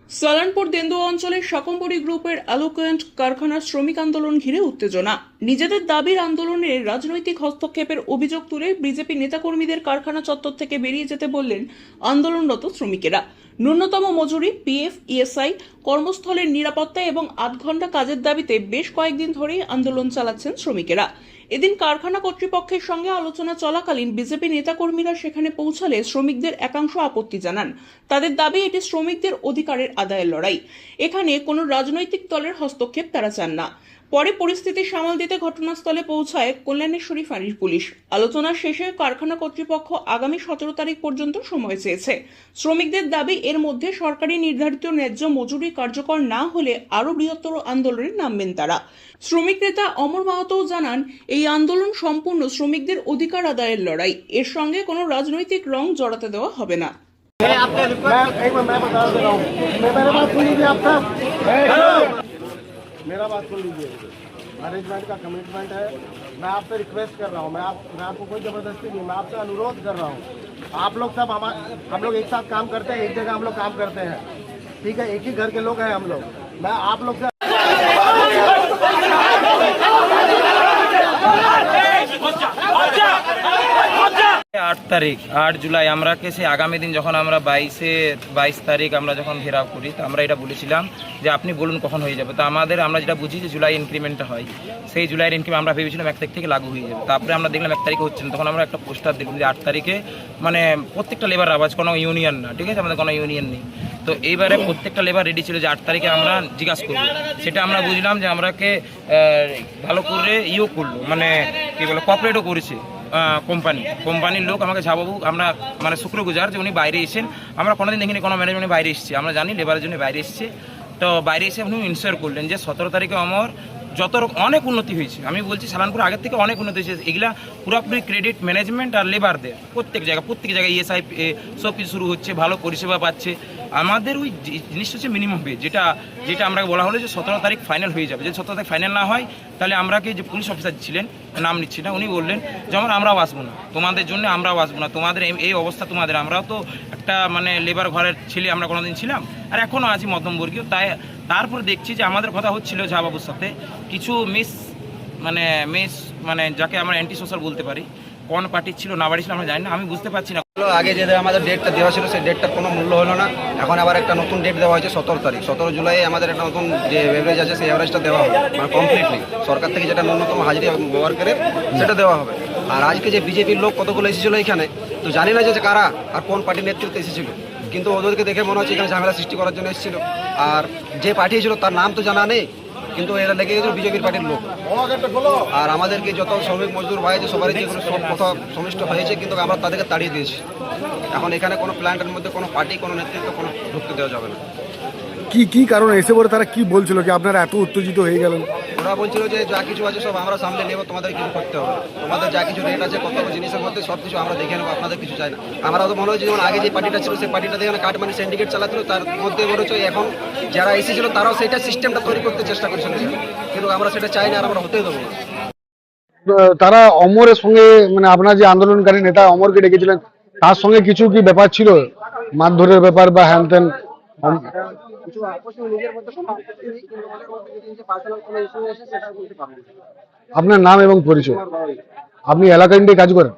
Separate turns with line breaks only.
সালানপুর দেন্দুয়া অঞ্চলের শাকম্বরী গ্রুপের অ্যালোকুয়েন্ট কারখানার শ্রমিক আন্দোলন ঘিরে উত্তেজনা। নিজেদের দাবির আন্দোলনের রাজনৈতিক হস্তক্ষেপের অভিযোগ তুলে বিজেপি নেতাকর্মীদের কারখানা চত্বর থেকে বেরিয়ে যেতে বললেন আন্দোলনরত শ্রমিকেরা। ন্যূনতম মজুরি, পিএফ, ইএসআই, কর্মস্থলের নিরাপত্তা এবং ৮ ঘন্টা কাজের দাবিতে বেশ কয়েকদিন ধরেই আন্দোলন চালাচ্ছেন শ্রমিকেরা। এদিন কারখানা কর্তৃপক্ষের সঙ্গে আলোচনা চলাকালীন বিজেপি নেতাকর্মীরা সেখানে পৌঁছালে শ্রমিকদের একাংশ আপত্তি জানান। তাদের দাবি এটি শ্রমিকদের অধিকারের আদায়ের লড়াই, এখানে কোনো রাজনৈতিক দলের হস্তক্ষেপ তারা চান না। পরে পরিস্থিতি সামাল দিতে ঘটনাস্থলে পৌঁছায় কল্যাণেশ্বরী ফাঁড়ির পুলিশ। আলোচনা শেষে কারখানা কর্তৃপক্ষ আগামী 17 তারিখ পর্যন্ত সময় চেয়েছে। শ্রমিকদের দাবি এর মধ্যে সরকারি নির্ধারিত ন্যায্য মজুরি কার্যকর না হলে আরো বৃহত্তর আন্দোলনে নামবেন তারা। শ্রমিক নেতা অমর মাহাতোও জানান, এই আন্দোলন সম্পূর্ণ শ্রমিকদের অধিকার আদায়ের লড়াই, এর সঙ্গে কোনো রাজনৈতিক রং জড়াতে দেওয়া হবে না।
मेरा बात सुन लीजिए। मैनेजमेंट का कमिटमेंट है। मैं आपसे रिक्वेस्ट कर रहा हूँ, मैं आपको कोई जबरदस्ती नहीं, मैं आपसे अनुरोध कर रहा हूँ। आप लोग सब हम लोग एक साथ काम करते हैं, एक जगह हम लोग काम करते हैं, ठीक है, एक ही घर के लोग हैं हम लोग। मैं आप लोग से
8 তারিখ 8 জুলাই আমরা সে আগামী দিন যখন আমরা 22 তারিখ আমরা যখন ঘেরাও করি, তো আমরা এটা বলেছিলাম যে আপনি বলুন কখন হয়ে যাবে। তো আমরা যেটা বুঝি যে জুলাই ইনক্রিমেন্টটা হয়, সেই জুলাইয়ের ইনক্রিমেন্ট আমরা ভেবেছিলাম 1 তারিখ থেকে লাগু হয়ে যাবে। তারপরে আমরা দেখলাম 1 তারিখে হচ্ছে না, তখন আমরা একটা পোস্টার দেখলাম যে 8 তারিখে মানে প্রত্যেকটা লেবার আওয়াজ, কোনো ইউনিয়ন না, ঠিক আছে, আমাদের কোনো ইউনিয়ন নেই। তো এইবারে প্রত্যেকটা লেবার রেডি ছিল যে 8 তারিখে আমরা জিজ্ঞাসা করবো। সেটা আমরা বুঝলাম যে আমরাকে ভালো করে করলো, মানে কি বলে কোঅপারেটও করেছে কোম্পানির লোক আমাকে ঝাবাবু। আমরা মানে শুক্রগুজার যে উনি বাইরে এসেছেন, আমরা কোনোদিন দেখিনি কোনো ম্যানেজমেন্ট বাইরে এসেছে, আমরা জানি লেবারের জন্য বাইরে এসেছে। তো বাইরে এসে উনি ইনশিওর করলেন যে 17 তারিখে আমার অনেক উন্নতি হয়েছে। আমি বলছি সালানপুর আগের থেকে অনেক উন্নতি হয়েছে। এগুলা পুরোপুরি ক্রেডিট ম্যানেজমেন্ট আর লেবারদের। প্রত্যেক জায়গায় ইএসআই সব কিছু শুরু হচ্ছে, ভালো পরিষেবা পাচ্ছে। আমাদের ওই জিনিসটা হচ্ছে মিনিমাম পে, যেটা আমরা বলা হলো যে 17 তারিখ ফাইনাল হয়ে যাবে। যদি 17 তারিখ ফাইনাল না হয়, তাহলে আমরাকে যে পুলিশ অফিসার ছিলেন, নাম নিচ্ছি না, উনি বললেন যেমন আমরাও আসবো না, তোমাদের জন্য আমরাও আসবো না, তোমাদের এই অবস্থা তোমাদের। আমরাও তো একটা মানে লেবার ঘরের ছেলে আমরা কোনোদিন ছিলাম, আর এখনও আছি মধ্যমবর্গীয়। তারপরে দেখছি যে আমাদের কথা হচ্ছিল ঝাবাবুর সাথে কিছু মানে যাকে আমরা অ্যান্টি সোশ্যাল বলতে পারি, কোন পার্টি ছিল না বাড়ি ছিল আমরা জানি না, আমি বুঝতে পারছি না।
আগে যে আমাদের ডেটটা দেওয়া ছিল সেই ডেটটার কোনো মূল্য হলো না। এখন আবার একটা নতুন ডেট দেওয়া হয়েছে 17 তারিখ। 17 জুলাই আমাদের একটা নতুন যে এভারেজ আছে সেই এভারেজটা দেওয়া হবে, মানে কমপ্লিটলি সরকার থেকে যেটা ন্যূনতম হাজিরা ওয়ার্কারের সেটা দেওয়া হবে। আর আজকে যে বিজেপির লোক কতগুলো এসেছিলো এখানে, তো জানি না যে কারা আর কোন পার্টির নেতৃত্বে এসেছিলো, কিন্তু ওদেরকে দেখে মনে হচ্ছে এখানে ঝামেলা সৃষ্টি করার জন্য এসেছিল। আর যে পাঠিয়েছিল তার নাম তো জানা নেই, কিন্তু এরা লেগে গেছিল বিজেপির পার্টির লোক। আর আমাদেরকে যত শ্রমিক মজদুর ভাই যে সবারই যেগুলো সব কথা সমিষ্ট হয়েছে, কিন্তু আমরা তাদেরকে তাড়িয়ে দিয়েছি। এখন এখানে কোনো প্ল্যান্টের মধ্যে কোনো পার্টি, কোনো নেতৃত্ব কোনো ঢুকতে দেওয়া যাবে না।
কি কারণে এসে পরে তারা কি বলছিল কি আপনারা এত উত্তেজিত হয়ে গেলেন?
ওরা বলছিল যে যা কিছু আছে সব আমরা সামনে নেবো, তোমাদের কিছু করতে হবে, তোমাদের যা কিছু রেট আছে কত জিনিসের মধ্যে সব কিছু আমরা দেখে নেবো, আপনাদের কিছু চাই না। আমরা তো মনে হচ্ছে যেমন আগে যে পার্টিটা ছিল সেই পার্টিটা দেখে কাটমানি সিন্ডিকেট চালাচ্ছিল, তার মধ্যে মনে হচ্ছে এখন যারা এসেছিল তারাও সেইটা সিস্টেমটা তৈরি করতে চেষ্টা করেছিল, কিন্তু আমরা সেটা চাই না আর আমরা হতেই দেবো না।
তারা অমরের সঙ্গে মানে আপনার যে আন্দোলনকারী নেতা অমরকে ডেকেছিলেন, তার সঙ্গে কিছু কি ব্যাপার ছিল, মারধরের ব্যাপার বা হ্যান ত্যান? আপনার নাম এবং পরিচয়? আপনি এলাকা ইন্ডিয়া কাজ করেন?